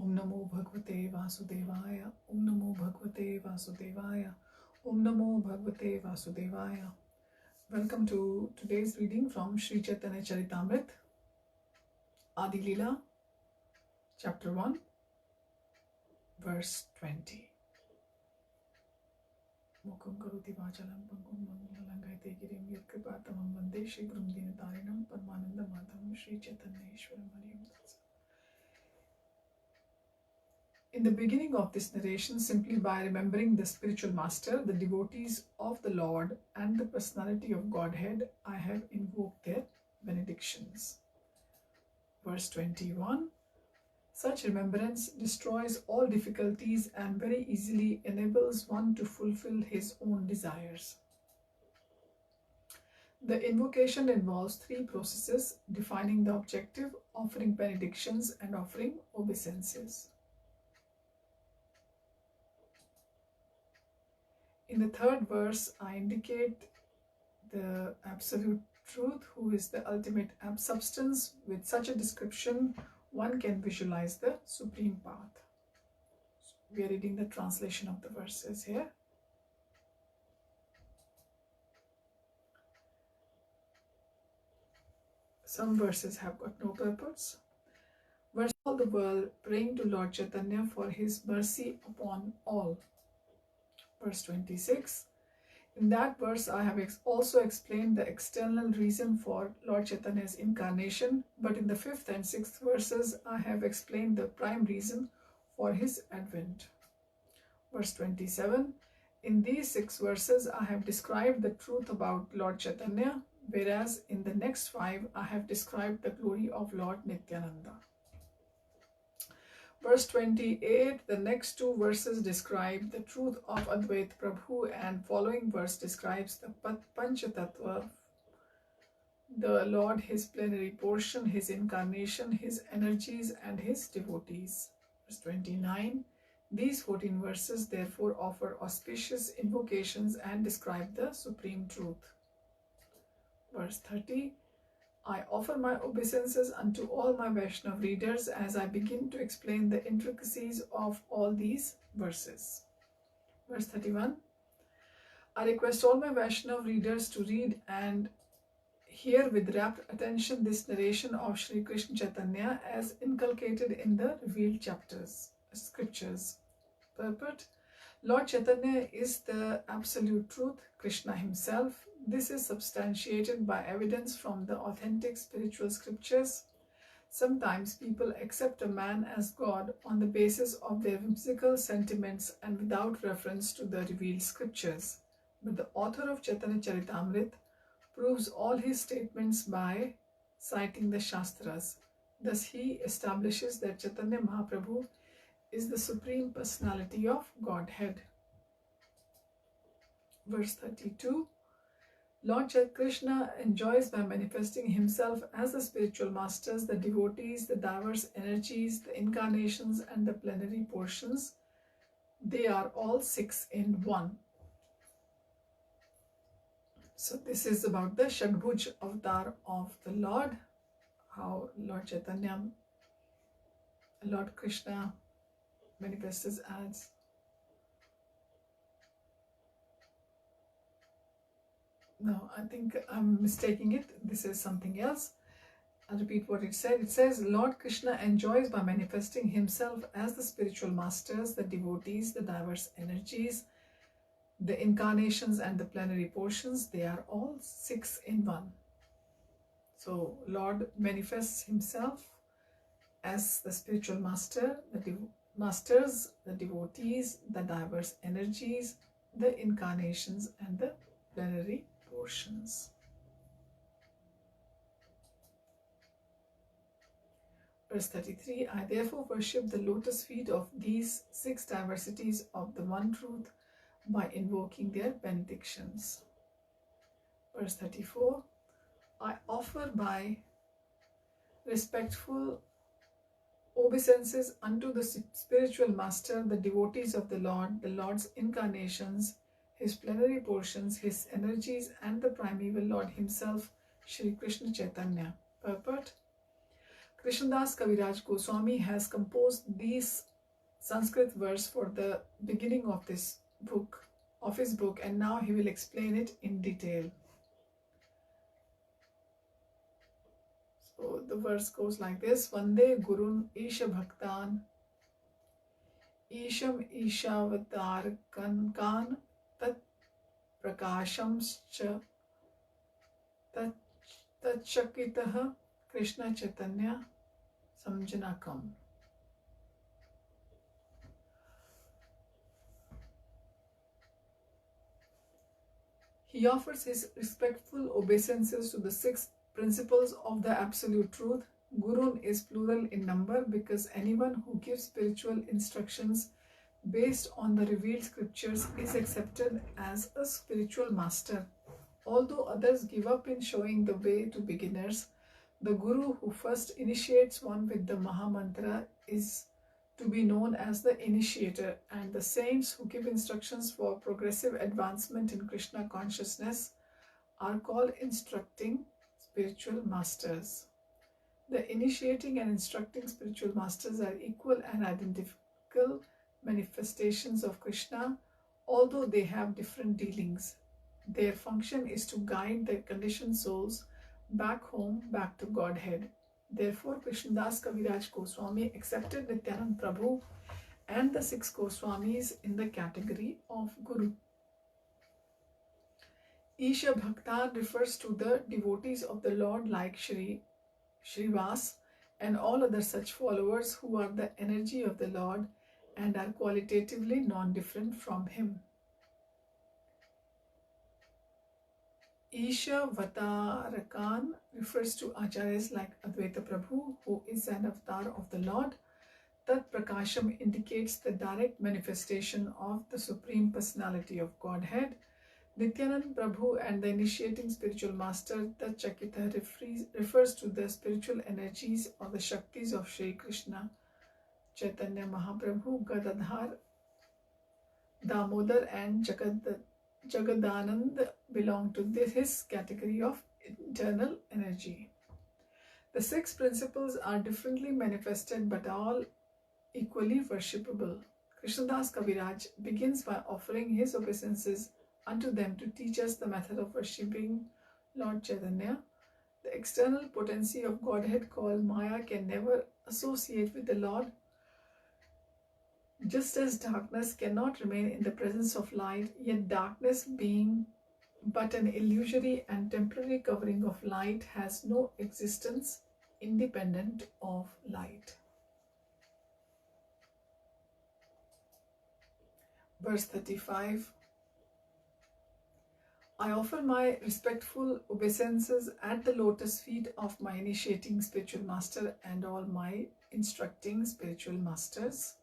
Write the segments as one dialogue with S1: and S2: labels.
S1: Om Namo Bhagavate Vasudevaya. Om Namo Bhagavate Vasudevaya. Om Namo Bhagavate Vasudevaya. Welcome to today's reading from Sri Chaitanya Charitamrita, Adi Lila, Chapter 1, Verse 20. Mukam karoti vachalam pangum mangalangaite girim yatkipatamam vande Shri Gurum Dinatarinam Paramananda Madhavam Sri Chaitanya Ishwaram Hariyam Tatsa. In the beginning of this narration, simply by remembering the spiritual master, the devotees of the Lord, and the personality of Godhead, I have invoked their benedictions. Verse 21. Such remembrance destroys all difficulties and very easily enables one to fulfill his own desires. The invocation involves three processes: defining the objective, offering benedictions, and offering obeisances. In the third verse, I indicate the absolute truth, who is the ultimate substance. With such a description, one can visualize the supreme path. We are reading the translation of the verses here. Some verses have got no purpose. Verse all the world praying to Lord Chaitanya for his mercy upon all. Verse 26. In that verse, I have also explained the external reason for Lord Chaitanya's incarnation, but in the 5th and 6th verses, I have explained the prime reason for his advent. Verse 27. In these 6 verses, I have described the truth about Lord Chaitanya, whereas in the next 5, I have described the glory of Lord Nityananda. Verse 28, the next 2 verses describe the truth of Advait Prabhu, and following verse describes the Panchatattva, the Lord, his plenary portion, his incarnation, his energies, and his devotees. Verse 29, these 14 verses therefore offer auspicious invocations and describe the supreme truth. Verse 30, I offer my obeisances unto all my Vaishnava readers as I begin to explain the intricacies of all these verses. Verse 31. I request all my Vaishnava readers to read and hear with rapt attention this narration of Sri Krishna Chaitanya as inculcated in the revealed scriptures. Purport: Lord Chaitanya is the absolute truth, Krishna himself. This is substantiated by evidence from the authentic spiritual scriptures. Sometimes people accept a man as God on the basis of their whimsical sentiments and without reference to the revealed scriptures. But the author of Chaitanya Charitamrita proves all his statements by citing the Shastras. Thus he establishes that Chaitanya Mahaprabhu is the Supreme Personality of Godhead. Verse 32. Lord Krishna enjoys by manifesting himself as the spiritual masters, the devotees, the diverse energies, the incarnations, and the plenary portions. They are all 6 in 1. So this is about the Shadbhuj avatar of the Lord, how Lord Chaitanya, Lord Krishna manifests as No, I think I'm mistaking it. This is something else. I'll repeat what it said. It says, Lord Krishna enjoys by manifesting himself as the spiritual masters, the devotees, the diverse energies, the incarnations, and the plenary portions. They are all 6 in 1. So, Lord manifests himself as the spiritual master, the masters, the devotees, the diverse energies, the incarnations, and the plenary portions. Verse 33, I therefore worship the lotus feet of these 6 diversities of the one truth by invoking their benedictions. Verse 34, I offer by respectful obeisances unto the spiritual master, the devotees of the Lord's incarnations, his plenary portions, his energies, and the primeval Lord himself, Shri Krishna Chaitanya. Purport: Krishnadas Kaviraj Goswami has composed these Sanskrit verse for the beginning of this book, of his book, and now he will explain it in detail. So the verse goes like this: Vande Gurun Isha Bhaktan Isham Ishavatar Kan Tat Prakashamscha Tat Chakitaha Krishna Chaitanya Samjanakam. He offers his respectful obeisances to the 6 principles of the Absolute Truth. Gurun is plural in number because anyone who gives spiritual instructions based on the revealed scriptures is accepted as a spiritual master. Although others give up in showing the way to beginners, the Guru who first initiates one with the Mahamantra is to be known as the initiator, and the saints who give instructions for progressive advancement in Krishna consciousness are called instructing spiritual masters. The initiating and instructing spiritual masters are equal and identical manifestations of Krishna, although they have different dealings. Their function is to guide the conditioned souls back home, back to Godhead. Therefore, Krishnadas Kaviraj Goswami accepted Nityanand Prabhu and the 6 Goswamis in the category of Guru. Isha Bhaktan refers to the devotees of the Lord like Shrivas and all other such followers who are the energy of the Lord and are qualitatively non-different from him. Isha Vatarakan refers to acharyas like Advaita Prabhu, who is an avatar of the Lord. Tat Prakasham indicates the direct manifestation of the Supreme Personality of Godhead. Nityanand Prabhu and the initiating spiritual master Tat Chakita refers to the spiritual energies or the Shaktis of Sri Krishna. Chaitanya Mahaprabhu, Gadadhar, Damodar and Jagadanand belong to his category of internal energy. The 6 principles are differently manifested but all equally worshipable. Krishnadas Kaviraj begins by offering his obeisances unto them to teach us the method of worshipping Lord Chaitanya. The external potency of Godhead called Maya can never associate with the Lord. Just as darkness cannot remain in the presence of light, yet darkness being but an illusory and temporary covering of light has no existence independent of light. Verse 35. I offer my respectful obeisances at the lotus feet of my initiating spiritual master and all my instructing spiritual masters.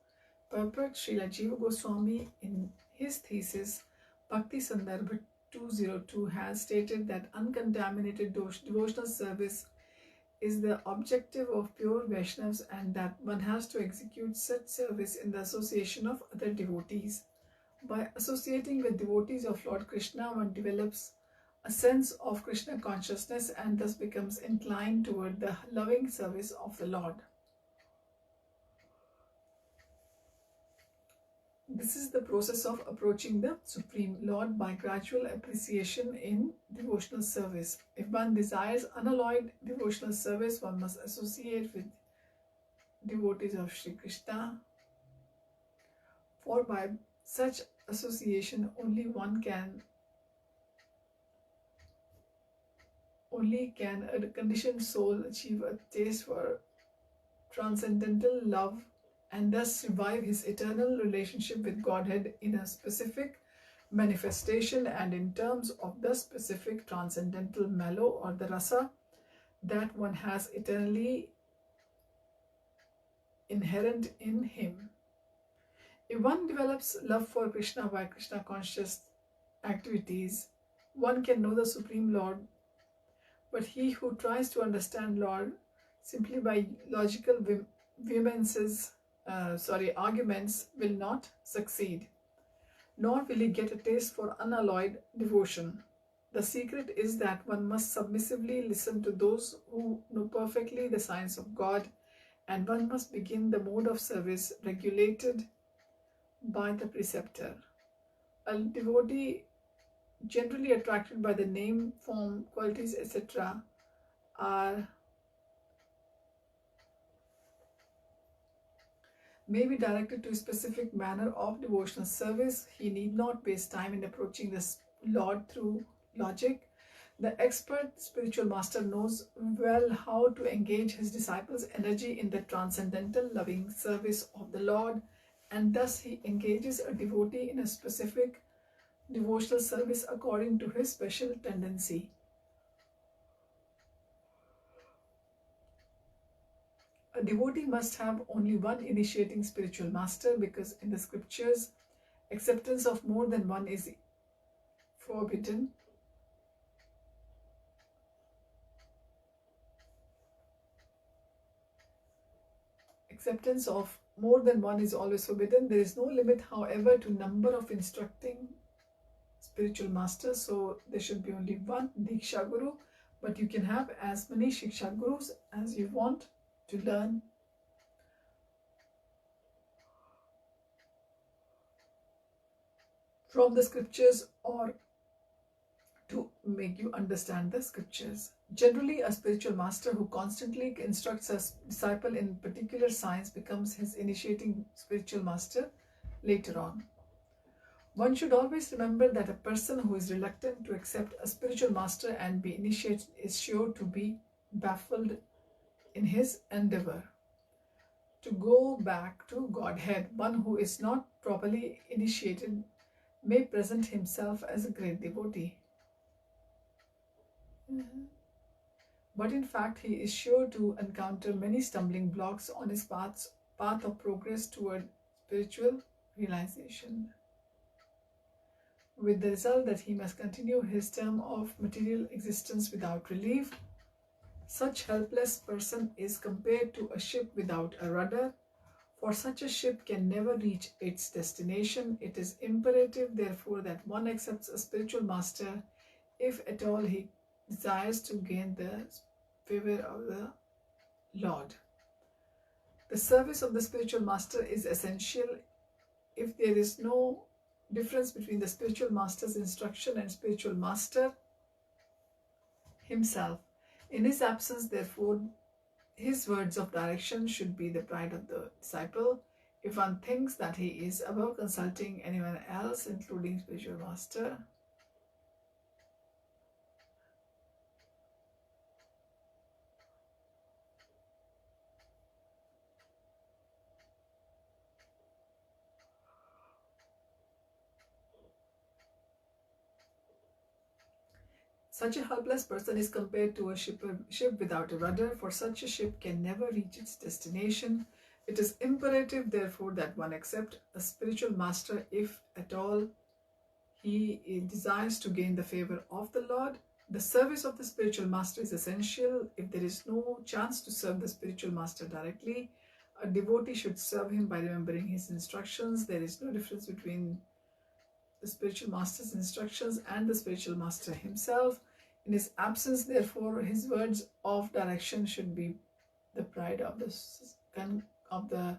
S1: Purport: Srila Jiva Goswami in his thesis Bhakti Sandarbha 202 has stated that uncontaminated devotional service is the objective of pure Vaishnavas and that one has to execute such service in the association of other devotees. By associating with devotees of Lord Krishna, one develops a sense of Krishna consciousness and thus becomes inclined toward the loving service of the Lord. This is the process of approaching the Supreme Lord by gradual appreciation in devotional service. If one desires unalloyed devotional service, one must associate with devotees of Sri Krishna. For by such association, only can a conditioned soul achieve a taste for transcendental love and thus revive his eternal relationship with Godhead in a specific manifestation and in terms of the specific transcendental mellow or the rasa that one has eternally inherent in him. If one develops love for Krishna by Krishna conscious activities, one can know the Supreme Lord. But he who tries to understand Lord simply by logical arguments will not succeed, nor will he get a taste for unalloyed devotion. The secret is that one must submissively listen to those who know perfectly the science of God, and one must begin the mode of service regulated by the preceptor. A devotee generally attracted by the name, form, qualities, etc. are may be directed to a specific manner of devotional service. He need not waste time in approaching the Lord through logic. The expert spiritual master knows well how to engage his disciples' energy in the transcendental loving service of the Lord, and thus he engages a devotee in a specific devotional service according to his special tendency. A devotee must have only one initiating spiritual master, because in the scriptures, acceptance of more than one is forbidden. Acceptance of more than one is always forbidden. There is no limit, however, to number of instructing spiritual masters, so there should be only one Diksha Guru, but you can have as many Shiksha Gurus as you want to learn from the scriptures or to make you understand the scriptures. Generally, a spiritual master who constantly instructs a disciple in particular science becomes his initiating spiritual master later on. One should always remember that a person who is reluctant to accept a spiritual master and be initiated is sure to be baffled in his endeavor to go back to Godhead. One who is not properly initiated may present himself as a great devotee, but in fact he is sure to encounter many stumbling blocks on his path of progress toward spiritual realization, with the result that he must continue his term of material existence without relief. Such helpless person is compared to a ship without a rudder, for such a ship can never reach its destination. It is imperative, therefore, that one accepts a spiritual master if at all he desires to gain the favor of the Lord. The service of the spiritual master is essential. If there is no difference between the spiritual master's instruction and spiritual master himself, in his absence, therefore, his words of direction should be the pride of the disciple. If one thinks that he is above consulting anyone else, including spiritual master, such a helpless person is compared to a ship without a rudder, for such a ship can never reach its destination. It is imperative, therefore, that one accept a spiritual master if at all he desires to gain the favor of the Lord. The service of the spiritual master is essential. If there is no chance to serve the spiritual master directly, a devotee should serve him by remembering his instructions. There is no difference between the spiritual master's instructions and the spiritual master himself. In his absence, therefore, his words of direction should be the pride of the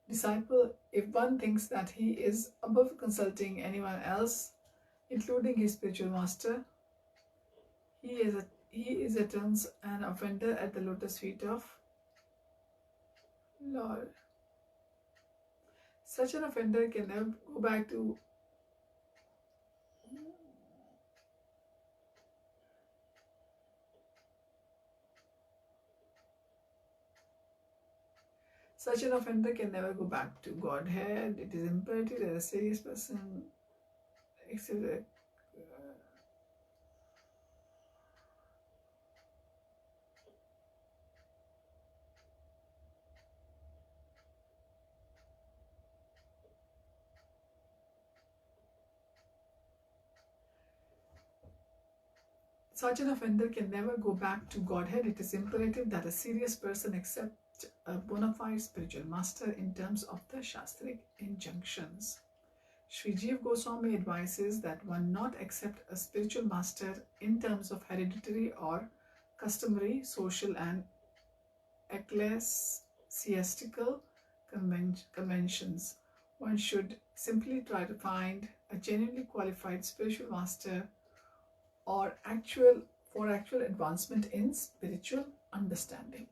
S1: disciple. If one thinks that he is above consulting anyone else, including his spiritual master, he is at once an offender at the lotus feet of Lord. Such an offender can never go back to Such an offender can never go back to Godhead. It is imperative that a serious person accept that such an offender can never go back to Godhead. It is imperative that a serious person accept a bona fide spiritual master in terms of the Shastric injunctions. Sri Jiva Goswami advises that one not accept a spiritual master in terms of hereditary or customary social and ecclesiastical conventions. One should simply try to find a genuinely qualified spiritual master or actual advancement in spiritual understanding.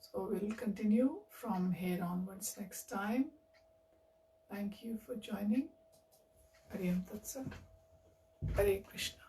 S1: So we'll continue from here onwards next time. Thank you for joining. Hare Tatsat. Hare Krishna.